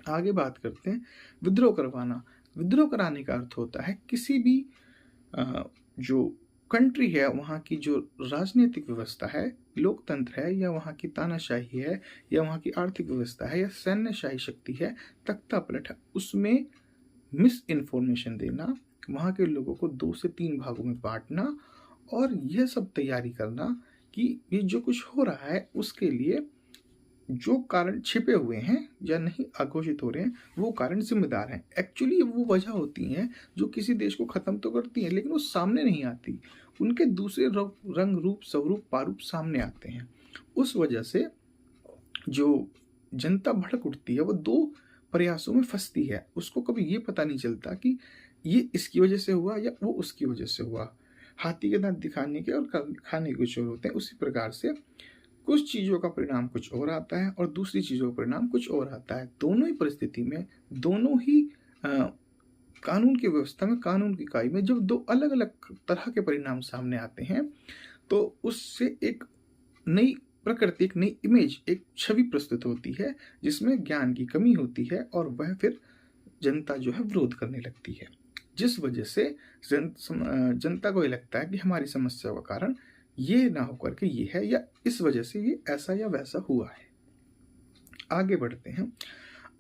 आगे बात करते हैं विद्रोह करवाना। विद्रोह कराने का अर्थ होता है किसी भी जो कंट्री है, वहाँ की जो राजनीतिक व्यवस्था है, लोकतंत्र है, या वहाँ की तानाशाही है, या वहाँ की आर्थिक व्यवस्था है, या सैन्यशाही शक्ति है, तख्तापलट है, उसमें मिस इन्फॉर्मेशन देना, वहाँ के लोगों को 2 से 3 भागों में बांटना, और यह सब तैयारी करना कि ये जो कुछ हो रहा है उसके लिए जो कारण छिपे हुए हैं या नहीं अघोषित हो रहे हैं, वो कारण जिम्मेदार हैं। एक्चुअली वो वजह होती हैं जो किसी देश को खत्म तो करती हैं, लेकिन वो सामने नहीं आती। उनके दूसरे रंग रूप स्वरूप प्रारूप सामने आते हैं। उस वजह से जो जनता भड़क उठती है वो 2 प्रयासों में फंसती है। उसको कभी ये पता नहीं चलता कि ये इसकी वजह से हुआ या वो उसकी वजह से हुआ। हाथी के दांत दिखाने के और खाने के कुछ और होते हैं। उसी प्रकार से कुछ चीज़ों का परिणाम कुछ और आता है और दूसरी चीज़ों का परिणाम कुछ और आता है। दोनों ही परिस्थिति में, दोनों ही कानून की व्यवस्था में, कानून की इकाई में जब 2 अलग-अलग तरह के परिणाम सामने आते हैं, तो उससे एक नई प्रकृति, एक नई इमेज, एक छवि प्रस्तुत होती है, जिसमें ज्ञान की कमी होती है और वह फिर जनता जो है विरोध करने लगती है। जिस वजह से जनता को ये लगता है कि हमारी समस्या का कारण ये ना होकर के ये है, या इस वजह से ये ऐसा या वैसा हुआ है। आगे बढ़ते हैं,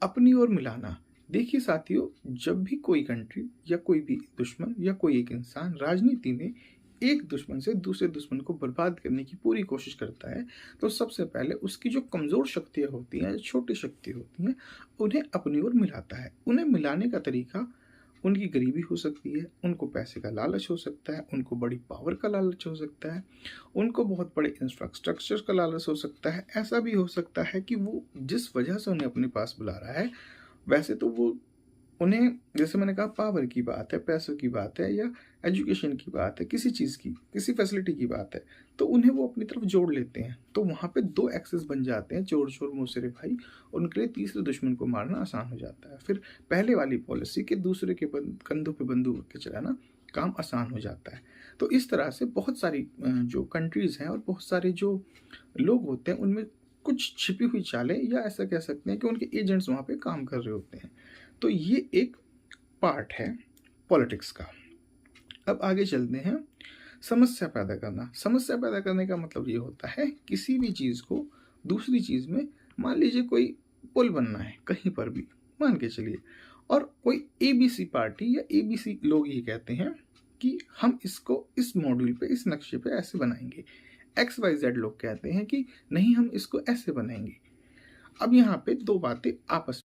अपनी ओर मिलाना। देखिए साथियों, जब भी कोई कंट्री या कोई भी दुश्मन या कोई एक इंसान राजनीति में एक दुश्मन से दूसरे दुश्मन को बर्बाद करने की पूरी कोशिश करता है, तो सबसे पहले उसकी जो कमज़ोर शक्तियाँ होती हैं, छोटी शक्ति होती हैं, उन्हें अपनी ओर मिलाता है। उन्हें मिलाने का तरीका उनकी गरीबी हो सकती है, उनको पैसे का लालच हो सकता है, उनको बड़ी पावर का लालच हो सकता है, उनको बहुत बड़े इंफ्रास्ट्रक्चर का लालच हो सकता है। ऐसा भी हो सकता है कि वो जिस वजह से उन्हें अपने पास बुला रहा है, वैसे तो वो उन्हें, जैसे मैंने कहा, पावर की बात है, पैसों की बात है, या एजुकेशन की बात है, किसी चीज़ की, किसी फैसिलिटी की बात है, तो उन्हें वो अपनी तरफ जोड़ लेते हैं। तो वहाँ पे 2 एक्सेस बन जाते हैं, चोर चोर मुँह भाई। उनके लिए तीसरे दुश्मन को मारना आसान हो जाता है। फिर पहले वाली पॉलिसी के दूसरे के कंधों पे बंदूक रख के चलाना काम आसान हो जाता है। तो इस तरह से बहुत सारी जो कंट्रीज़ हैं और बहुत सारे जो लोग होते हैं, उनमें कुछ छिपी हुई चालें, या ऐसा कह सकते हैं कि उनके एजेंट्स वहाँ पे काम कर रहे होते हैं। तो ये एक पार्ट है पॉलिटिक्स का। अब आगे चलते हैं, समस्या पैदा करना। समस्या पैदा करने का मतलब ये होता है किसी भी चीज़ को दूसरी चीज़ में, मान लीजिए कोई पुल बनना है कहीं पर भी, मान के चलिए, और कोई एबीसी पार्टी या एबीसी लोग ये कहते हैं कि हम इसको इस मॉड्यूल पे, इस नक्शे पे ऐसे बनाएंगे। XYZ लोग कहते हैं कि नहीं, हम इसको ऐसे बनाएंगे। अब यहाँ पे 2 बातें आपस